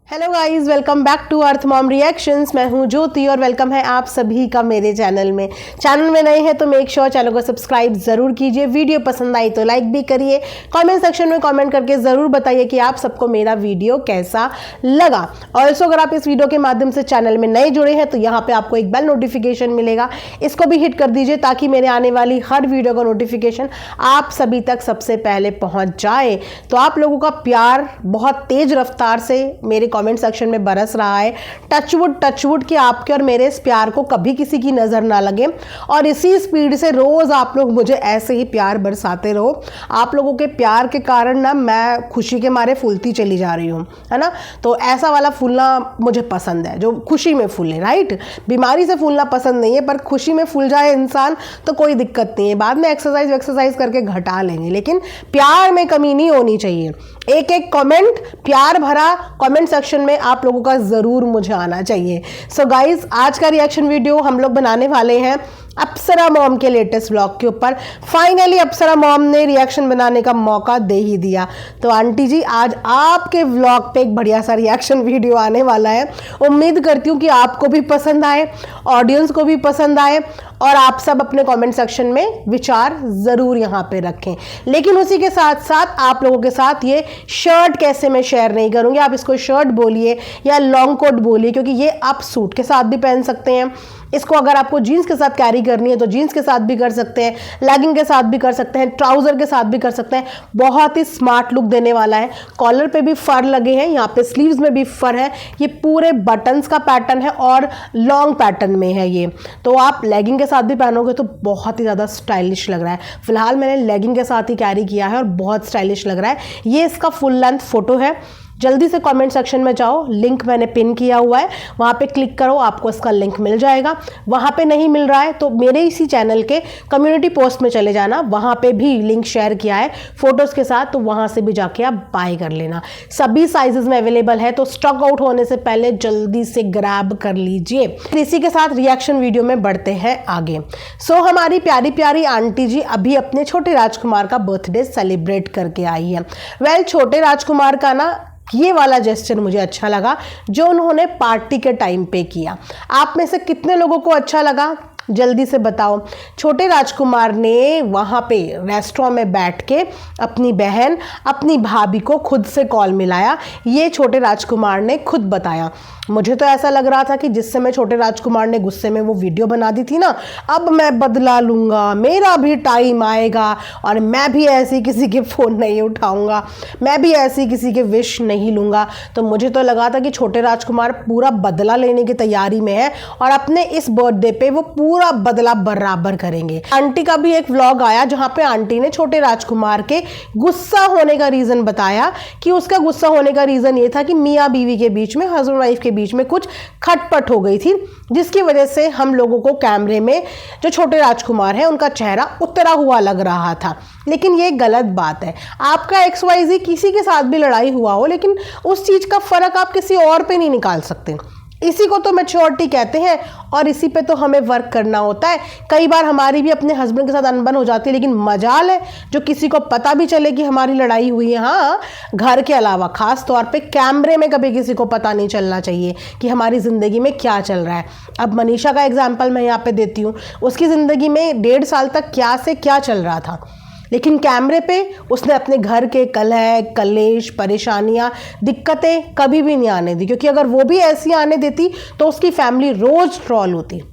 Hello guys, welcome back to earth mom reactions. मैं हूं ज्योति और वेलकम है आप सभी का मेरे चैनल में। चैनल में नए हैं तो मेक श्योर चैनल को सब्सक्राइब जरूर कीजिए। वीडियो पसंद आई तो लाइक भी करिए। कमेंट सेक्शन में कमेंट करके जरूर बताइए कि आप सबको मेरा वीडियो कैसा लगा। ऑल्सो अगर आप इस वीडियो के माध्यम से चैनल में नए जुड़े हैं तो यहाँ पे आपको एक बेल नोटिफिकेशन मिलेगा, इसको भी हिट कर दीजिए ताकि मेरे आने वाली हर वीडियो का नोटिफिकेशन आप सभी तक सबसे पहले पहुंच जाए। तो आप लोगों का प्यार बहुत तेज रफ्तार से मेरे कमेंट सेक्शन में बरस रहा है। टचवुड कि आपके और मेरे इस प्यार को कभी किसी की नजर ना लगे और इसी स्पीड से रोज आप लोग मुझे ऐसे ही प्यार बरसाते रहो। आप लोगों के प्यार के कारण ना मैं खुशी के मारे फूलती चली जा रही हूँ, है ना। तो ऐसा वाला फूलना मुझे पसंद है जो खुशी में फूले, राइट। बीमारी से फूलना पसंद नहीं है, पर खुशी में फूल जाए इंसान तो कोई दिक्कत नहीं है। बाद में एक्सरसाइज करके घटा लेंगे, लेकिन प्यार में कमी नहीं होनी चाहिए। एक एक कमेंट प्यार भरा कमेंट सेक्शन में आप लोगों का जरूर मुझे आना चाहिए। सो गाइज, आज का रिएक्शन वीडियो हम लोग बनाने वाले हैं अप्सरा मॉम के लेटेस्ट व्लॉग के ऊपर। फाइनली अप्सरा मॉम ने रिएक्शन बनाने का मौका दे ही दिया। तो आंटी जी, आज आपके व्लॉग पे एक बढ़िया सा रिएक्शन वीडियो आने वाला है। उम्मीद करती हूँ कि आपको भी पसंद आए, ऑडियंस को भी पसंद आए और आप सब अपने कमेंट सेक्शन में विचार जरूर यहाँ पे रखें। लेकिन उसी के साथ साथ आप लोगों के साथ ये शर्ट कैसे मैं शेयर नहीं करूँगी। आप इसको शर्ट बोलिए या लॉन्ग कोट बोलिए, क्योंकि ये आप सूट के साथ भी पहन सकते हैं। इसको अगर आपको जीन्स के साथ कैरी करनी है तो जीन्स के साथ भी कर सकते हैं, लेगिंग के साथ भी कर सकते हैं, ट्राउजर के साथ भी कर सकते हैं। बहुत ही स्मार्ट लुक देने वाला है। कॉलर पे भी फर लगे हैं, यहाँ पे स्लीव्स में भी फर है। ये पूरे बटन्स का पैटर्न है और लॉन्ग पैटर्न में है ये। तो आप लेगिंग के साथ भी पहनोगे तो बहुत ही ज़्यादा स्टाइलिश लग रहा है। फिलहाल मैंने लेगिंग के साथ ही कैरी किया है और बहुत स्टाइलिश लग रहा है। ये इसका फुल लेंथ फोटो है। जल्दी से कमेंट सेक्शन में जाओ, लिंक मैंने पिन किया हुआ है, वहाँ पे क्लिक करो, आपको इसका लिंक मिल जाएगा। वहाँ पे नहीं मिल रहा है तो मेरे इसी चैनल के कम्युनिटी पोस्ट में चले जाना, वहाँ पे भी लिंक शेयर किया है फोटोज़ के साथ, तो वहाँ से भी जाके आप बाय कर लेना। सभी साइजेस में अवेलेबल है, तो स्टॉक आउट होने से पहले जल्दी से ग्रैब कर लीजिए। इसी के साथ रिएक्शन वीडियो में बढ़ते हैं आगे। सो हमारी प्यारी प्यारी आंटी जी अभी अपने छोटे राजकुमार का बर्थडे सेलिब्रेट करके आई है। वेल, छोटे राजकुमार का ना ये वाला जेस्चर मुझे अच्छा लगा जो उन्होंने पार्टी के टाइम पे किया। आप में से कितने लोगों को अच्छा लगा जल्दी से बताओ। छोटे राजकुमार ने वहाँ पे रेस्टोरेंट में बैठ के अपनी बहन अपनी भाभी को खुद से कॉल मिलाया। ये छोटे राजकुमार ने खुद बताया। मुझे तो ऐसा लग रहा था कि जिस समय छोटे राजकुमार ने गुस्से में वो वीडियो बना दी थी ना, अब मैं बदला लूँगा, मेरा भी टाइम आएगा और मैं भी ऐसी किसी के फ़ोन नहीं उठाऊँगा, मैं भी ऐसी किसी के विश नहीं लूँगा। तो मुझे तो लगा था कि छोटे राजकुमार पूरा बदला लेने की तैयारी में है और अपने इस बर्थडे पे वो पूरा बदला बराबर करेंगे। आंटी का भी एक व्लॉग आया जहाँ पे आंटी ने छोटे राजकुमार के गुस्सा होने का रीज़न बताया कि उसका गुस्सा होने का रीज़न ये था कि मियाँ बीवी के बीच में, हस्बैंड वाइफ के बीच में कुछ खटपट हो गई थी, जिसकी वजह से हम लोगों को कैमरे में जो छोटे राजकुमार हैं उनका चेहरा उतरा हुआ लग रहा था। लेकिन ये गलत बात है। आपका XYZ किसी के साथ भी लड़ाई हुआ हो, लेकिन उस चीज़ का फ़र्क आप किसी और पे नहीं निकाल सकते। इसी को तो मैच्योरिटी कहते हैं और इसी पे तो हमें वर्क करना होता है। कई बार हमारी भी अपने हस्बैंड के साथ अनबन हो जाती है, लेकिन मजाल है जो किसी को पता भी चले कि हमारी लड़ाई हुई है। हाँ, घर के अलावा खास तौर पे कैमरे में कभी किसी को पता नहीं चलना चाहिए कि हमारी ज़िंदगी में क्या चल रहा है। अब मनीषा का एग्जाम्पल मैं यहाँ पे देती हूँ। उसकी ज़िंदगी में 1.5 साल तक क्या से क्या चल रहा था, लेकिन कैमरे पे उसने अपने घर के कलह, कलेश, परेशानियां, दिक्कतें कभी भी नहीं आने दी, क्योंकि अगर वो भी ऐसी आने देती तो उसकी फैमिली रोज ट्रॉल होती,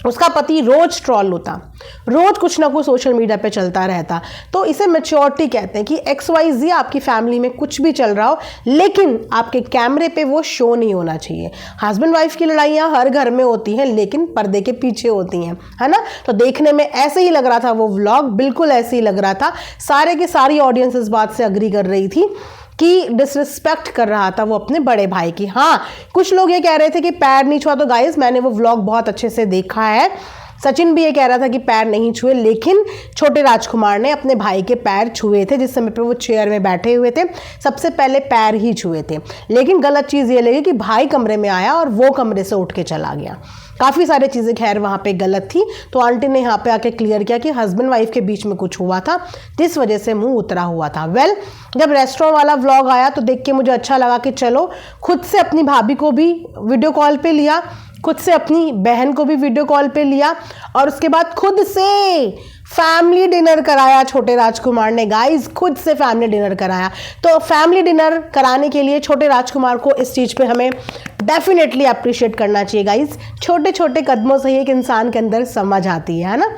उसका पति रोज ट्रॉल होता, रोज कुछ ना कुछ सोशल मीडिया पे चलता रहता। तो इसे मैच्योरिटी कहते हैं कि XYZ आपकी फैमिली में कुछ भी चल रहा हो, लेकिन आपके कैमरे पे वो शो नहीं होना चाहिए। हस्बैंड वाइफ की लड़ाइयाँ हर घर में होती हैं, लेकिन पर्दे के पीछे होती हैं, है ना। तो देखने में ऐसे ही लग रहा था वो व्लॉग, बिल्कुल ऐसे ही लग रहा था। सारे की सारी ऑडियंस इस बात से अग्री कर रही थी कि डिसरिस्पेक्ट कर रहा था वो अपने बड़े भाई की। हाँ, कुछ लोग ये कह रहे थे कि पैर नहीं छुआ। तो गाइस, मैंने वो व्लॉग बहुत अच्छे से देखा है। सचिन भी ये कह रहा था कि पैर नहीं छुए, लेकिन छोटे राजकुमार ने अपने भाई के पैर छुए थे। जिस समय पे वो चेयर में बैठे हुए थे सबसे पहले पैर ही छुए थे। लेकिन गलत चीज़ ये लगी कि भाई कमरे में आया और वो कमरे से उठ के चला गया। काफ़ी सारी चीज़ें खैर वहाँ पे गलत थी। तो आंटी ने यहाँ पे आके क्लियर किया कि हस्बैंड वाइफ के बीच में कुछ हुआ था जिस वजह से मुंह उतरा हुआ था। वेल, जब रेस्टोरेंट वाला व्लॉग आया तो देख के मुझे अच्छा लगा कि चलो खुद से अपनी भाभी को भी वीडियो कॉल पे लिया, खुद से अपनी बहन को भी वीडियो कॉल पे लिया और उसके बाद खुद से फैमिली डिनर कराया छोटे राजकुमार ने। गाइस, खुद से फैमिली डिनर कराया। तो फैमिली डिनर कराने के लिए छोटे राजकुमार को इस चीज़ पे हमें डेफिनेटली अप्रिशिएट करना चाहिए। गाइस, छोटे छोटे कदमों से ही एक इंसान के अंदर समझ आती है ना।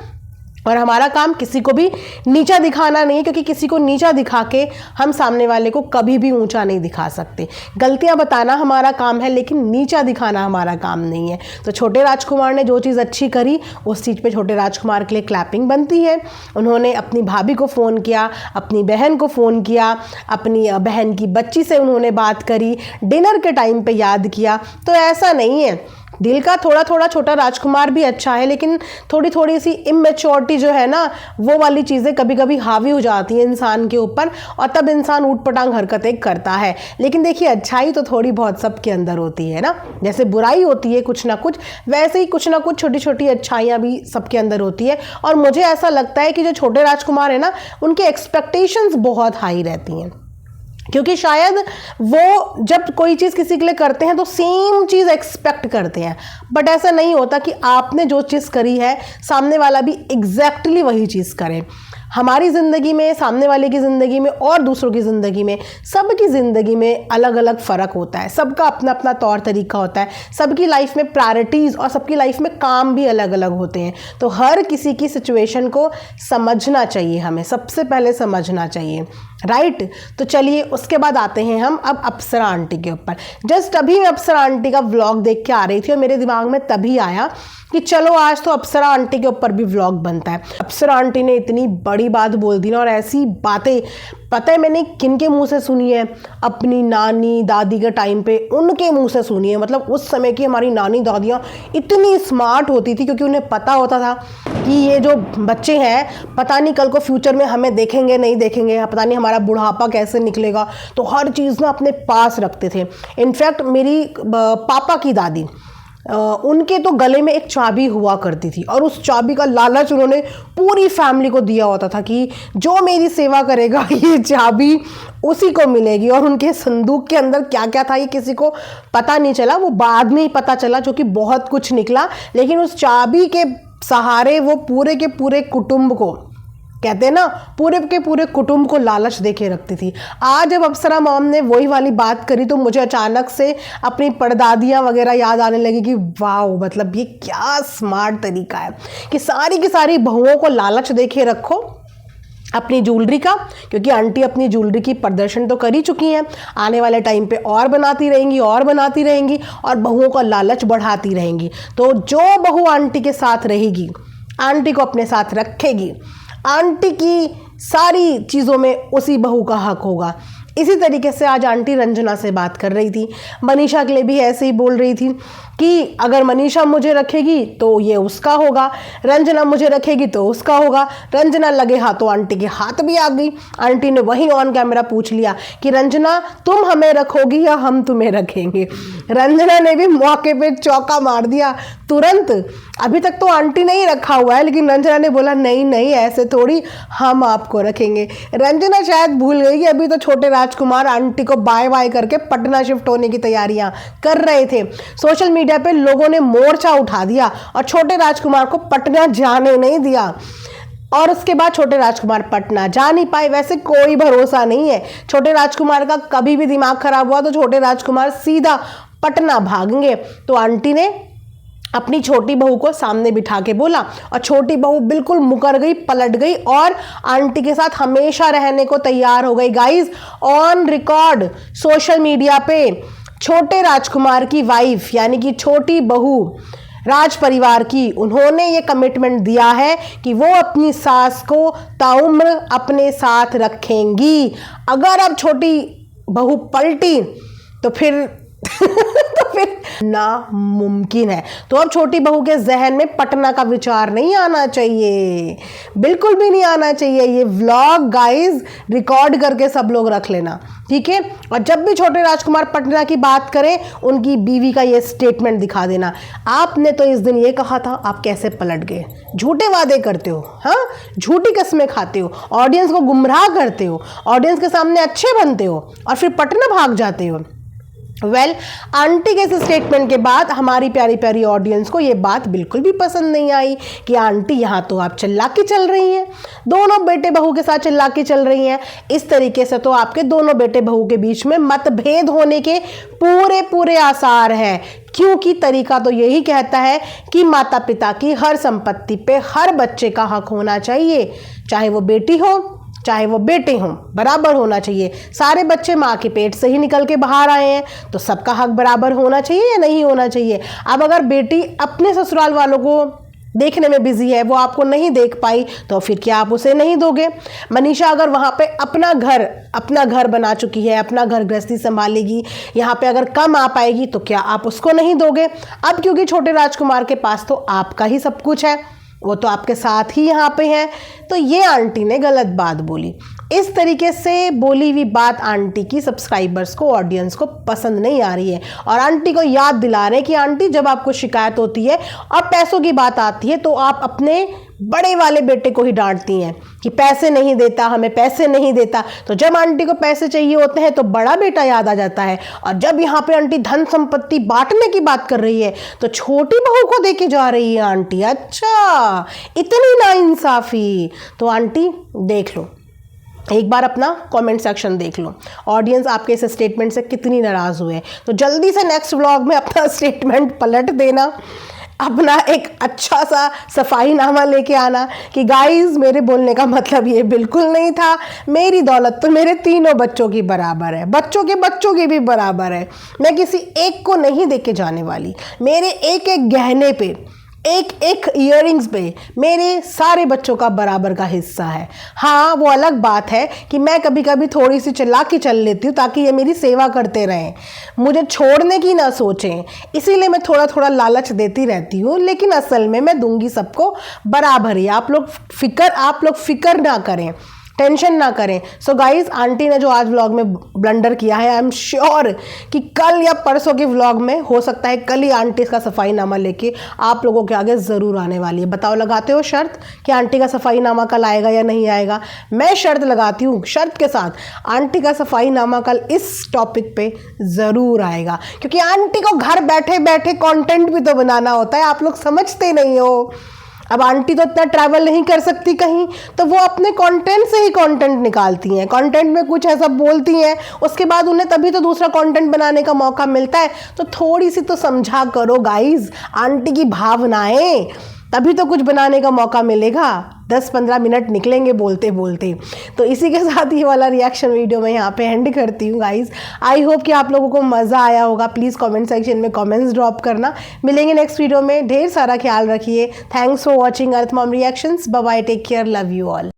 और हमारा काम किसी को भी नीचा दिखाना नहीं है, क्योंकि किसी को नीचा दिखा के हम सामने वाले को कभी भी ऊंचा नहीं दिखा सकते। गलतियां बताना हमारा काम है, लेकिन नीचा दिखाना हमारा काम नहीं है। तो छोटे राजकुमार ने जो चीज़ अच्छी करी उस चीज़ पे छोटे राजकुमार के लिए क्लैपिंग बनती है। उन्होंने अपनी भाभी को फ़ोन किया, अपनी बहन को फ़ोन किया, अपनी बहन की बच्ची से उन्होंने बात करी, डिनर के टाइम पे याद किया। तो ऐसा नहीं है, दिल का थोड़ा थोड़ा छोटा राजकुमार भी अच्छा है, लेकिन थोड़ी थोड़ी सी इमेच्योरिटी जो है ना, वो वाली चीज़ें कभी कभी हावी हो जाती हैं इंसान के ऊपर और तब इंसान ऊटपटांग हरकतें करता है। लेकिन देखिए, अच्छाई तो थोड़ी बहुत सबके अंदर होती है ना। जैसे बुराई होती है कुछ ना कुछ, वैसे ही कुछ ना कुछ छोटी छोटी अच्छाइयाँ भी सबके अंदर होती है। और मुझे ऐसा लगता है कि जो छोटे राजकुमार है ना, उनके एक्सपेक्टेशंस बहुत हाई रहती हैं, क्योंकि शायद वो जब कोई चीज़ किसी के लिए करते हैं तो सेम चीज़ एक्सपेक्ट करते हैं। बट ऐसा नहीं होता कि आपने जो चीज़ करी है सामने वाला भी एग्जैक्टली वही चीज़ करे। हमारी ज़िंदगी में, सामने वाले की ज़िंदगी में और दूसरों की ज़िंदगी में, सबकी ज़िंदगी में अलग अलग फ़र्क होता है। सबका अपना अपना तौर तरीका होता है। सबकी लाइफ में प्रायोरिटीज़ और सबकी लाइफ में काम भी अलग अलग होते हैं। तो हर किसी की सिचुएशन को समझना चाहिए, हमें सबसे पहले समझना चाहिए, राइट। तो चलिए उसके बाद आते हैं हम अब अप्सरा आंटी के ऊपर। जस्ट अभी मैं अप्सरा आंटी का व्लॉग देख के आ रही थी और मेरे दिमाग में तभी आया कि चलो आज तो अप्सरा आंटी के ऊपर भी व्लॉग बनता है। अप्सरा आंटी ने इतनी बड़ी बात बोल दी ना, और ऐसी बातें पता है मैंने किन के मुंह से सुनी है? अपनी नानी दादी के टाइम पे उनके मुंह से सुनी है। मतलब उस समय की हमारी नानी दादियाँ इतनी स्मार्ट होती थी, क्योंकि उन्हें पता होता था कि ये जो बच्चे हैं पता नहीं कल को फ्यूचर में हमें देखेंगे नहीं देखेंगे, पता नहीं हमारा बुढ़ापा कैसे निकलेगा। तो हर चीज़ ना अपने पास रखते थे। इनफैक्ट मेरी पापा की दादी, उनके तो गले में एक चाबी हुआ करती थी और उस चाबी का लालच उन्होंने पूरी फैमिली को दिया होता था कि जो मेरी सेवा करेगा ये चाबी उसी को मिलेगी। और उनके संदूक के अंदर क्या क्या था ये किसी को पता नहीं चला, वो बाद में ही पता चला, जो कि बहुत कुछ निकला। लेकिन उस चाबी के सहारे वो पूरे के पूरे कुटुंब को, कहते हैं ना, पूरे के पूरे कुटुंब को लालच देके रखती थी। आज जब अप्सरा मॉम ने वही वाली बात करी तो मुझे अचानक से अपनी परदादियाँ वगैरह याद आने लगी कि वाह, मतलब ये क्या स्मार्ट तरीका है कि सारी की सारी बहुओं को लालच देके रखो अपनी ज्वेलरी का, क्योंकि आंटी अपनी ज्वेलरी की प्रदर्शन तो कर ही चुकी हैं, आने वाले टाइम पे और बनाती रहेंगी और बनाती रहेंगी और बहुओं का लालच बढ़ाती रहेंगी। तो जो बहू आंटी के साथ रहेगी, आंटी को अपने साथ रखेगी, आंटी की सारी चीज़ों में उसी बहू का हक होगा। इसी तरीके से आज आंटी रंजना से बात कर रही थी, मनीषा के लिए भी ऐसे ही बोल रही थी कि अगर मनीषा मुझे रखेगी तो ये उसका होगा, रंजना मुझे रखेगी तो उसका होगा। रंजना लगे हाथों आंटी के हाथ भी आ गई। आंटी ने वहीं ऑन कैमरा पूछ लिया कि रंजना तुम हमें रखोगी या हम तुम्हें रखेंगे। रंजना ने भी मौके पे चौका मार दिया तुरंत। अभी तक तो आंटी ने ही रखा हुआ है, लेकिन रंजना ने बोला नहीं नहीं, ऐसे थोड़ी, हम आपको रखेंगे। रंजना शायद भूल गई कि अभी तो छोटे राजकुमार आंटी को बाय बाय करके पटना शिफ्ट होने की तैयारियां कर रहे थे। सोशल मीडिया पे लोगों ने मोर्चा उठा दिया और छोटे राजकुमार को पटना जाने नहीं दिया। और उसके बाद छोटे राजकुमार पटना जा नहीं पाए। वैसे कोई भरोसा नहीं है, छोटे राजकुमार का कभी भी दिमाग खराब हुआ तो छोटे राजकुमार सीधा पटना भागेंगे। तो आंटी ने अपनी छोटी बहू को सामने बिठा के बोला और छोटी बहू बिल्कुल मुकर गई, पलट गई और आंटी के साथ हमेशा रहने को तैयार हो गई। Guys, on record social media पे छोटे राजकुमार की वाइफ यानी कि छोटी बहू राज परिवार की, उन्होंने ये कमिटमेंट दिया है कि वो अपनी सास को ताउम्र अपने साथ रखेंगी। अगर अब छोटी बहू पलटी तो फिर तो फिर नामुमकिन है। तो अब छोटी बहू के जहन में पटना का विचार नहीं आना चाहिए, बिल्कुल भी नहीं आना चाहिए। ये व्लॉग गाइस रिकॉर्ड करके सब लोग रख लेना, ठीक है। और जब भी छोटे राजकुमार पटना की बात करें, उनकी बीवी का ये स्टेटमेंट दिखा देना, आपने तो इस दिन ये कहा था, आप कैसे पलट गए। झूठे वादे करते हो, हाँ, झूठी कस्में खाते हो, ऑडियंस को गुमराह करते हो, ऑडियंस के सामने अच्छे बनते हो और फिर पटना भाग जाते हो। आंटी के इस स्टेटमेंट के बाद हमारी प्यारी प्यारी ऑडियंस को ये बात बिल्कुल भी पसंद नहीं आई कि आंटी यहाँ तो आप चिल्लाके चल रही हैं, दोनों बेटे बहू के साथ चिल्लाके चल रही हैं। इस तरीके से तो आपके दोनों बेटे बहू के बीच में मतभेद होने के पूरे पूरे आसार हैं, क्योंकि तरीका तो यही कहता है कि माता पिता की हर संपत्ति पे हर बच्चे का हक होना चाहिए, चाहे वो बेटी हो चाहे वो बेटे हों, बराबर होना चाहिए। सारे बच्चे माँ के पेट से ही निकल के बाहर आए हैं, तो सबका हक बराबर होना चाहिए या नहीं होना चाहिए। अब अगर बेटी अपने ससुराल वालों को देखने में बिजी है, वो आपको नहीं देख पाई, तो फिर क्या आप उसे नहीं दोगे। मनीषा अगर वहाँ पे अपना घर बना चुकी है, अपना घर गृहस्थी संभालेगी, यहाँ पे अगर कम आ पाएगी, तो क्या आप उसको नहीं दोगे। अब क्योंकि छोटे राजकुमार के पास तो आपका ही सब कुछ है, वो तो आपके साथ ही यहाँ पे है, तो ये आंटी ने गलत बात बोली। इस तरीके से बोली हुई बात आंटी की सब्सक्राइबर्स को, ऑडियंस को पसंद नहीं आ रही है और आंटी को याद दिला रहे हैं कि आंटी जब आपको शिकायत होती है और पैसों की बात आती है तो आप अपने बड़े वाले बेटे को ही डांटती हैं कि पैसे नहीं देता, हमें पैसे नहीं देता। तो जब आंटी को पैसे चाहिए होते हैं तो बड़ा बेटा याद आ जाता है, और जब यहाँ पे आंटी धन संपत्ति बांटने की बात कर रही है तो छोटी बहू को देके जा रही है आंटी। अच्छा, इतनी नाइंसाफी। तो आंटी देख लो, एक बार अपना कमेंट सेक्शन देख लो, ऑडियंस आपके इस स्टेटमेंट से कितनी नाराज़ हुए। तो जल्दी से नेक्स्ट व्लॉग में अपना स्टेटमेंट पलट देना, अपना एक अच्छा सा सफाईनामा लेके आना कि गाइस मेरे बोलने का मतलब ये बिल्कुल नहीं था, मेरी दौलत तो मेरे तीनों बच्चों की बराबर है, बच्चों की भी बराबर है, मैं किसी एक को नहीं देके जाने वाली, मेरे एक एक गहने पे, एक एक इयररिंग्स पे मेरे सारे बच्चों का बराबर का हिस्सा है। हाँ, वो अलग बात है कि मैं कभी कभी थोड़ी सी चिल्ला के चल लेती हूँ ताकि ये मेरी सेवा करते रहें, मुझे छोड़ने की ना सोचें, इसीलिए मैं थोड़ा थोड़ा लालच देती रहती हूँ, लेकिन असल में मैं दूंगी सबको बराबर ही। आप लोग फिक्र ना करें, टेंशन ना करें। सो गाइज, आंटी ने जो आज व्लॉग में ब्लंडर किया है, आई एम श्योर कि कल या परसों के व्लॉग में, हो सकता है कल ही, आंटी इसका सफाईनामा लेके आप लोगों के आगे ज़रूर आने वाली है। बताओ, लगाते हो शर्त कि आंटी का सफाईनामा कल आएगा या नहीं आएगा? मैं शर्त लगाती हूँ, शर्त के साथ, आंटी का सफाईनामा कल इस टॉपिक पे ज़रूर आएगा, क्योंकि आंटी को घर बैठे बैठे कंटेंट भी तो बनाना होता है, आप लोग समझते नहीं हो। अब आंटी तो इतना ट्रैवल नहीं कर सकती कहीं, तो वो अपने कंटेंट से ही कंटेंट निकालती हैं, कंटेंट में कुछ ऐसा बोलती हैं, उसके बाद उन्हें तभी तो दूसरा कंटेंट बनाने का मौका मिलता है। तो थोड़ी सी तो समझा करो गाइज आंटी की भावनाएं, तभी तो कुछ बनाने का मौका मिलेगा। 10-15 मिनट निकलेंगे बोलते बोलते। तो इसी के साथ ये वाला रिएक्शन वीडियो मैं यहाँ पे एंड करती हूँ गाइज। आई होप कि आप लोगों को मज़ा आया होगा। प्लीज़ कमेंट सेक्शन में कमेंट्स ड्रॉप करना। मिलेंगे नेक्स्ट वीडियो में, ढेर सारा ख्याल रखिए। Thanks for watching earth mom reactions. Bye bye, take care, love you all.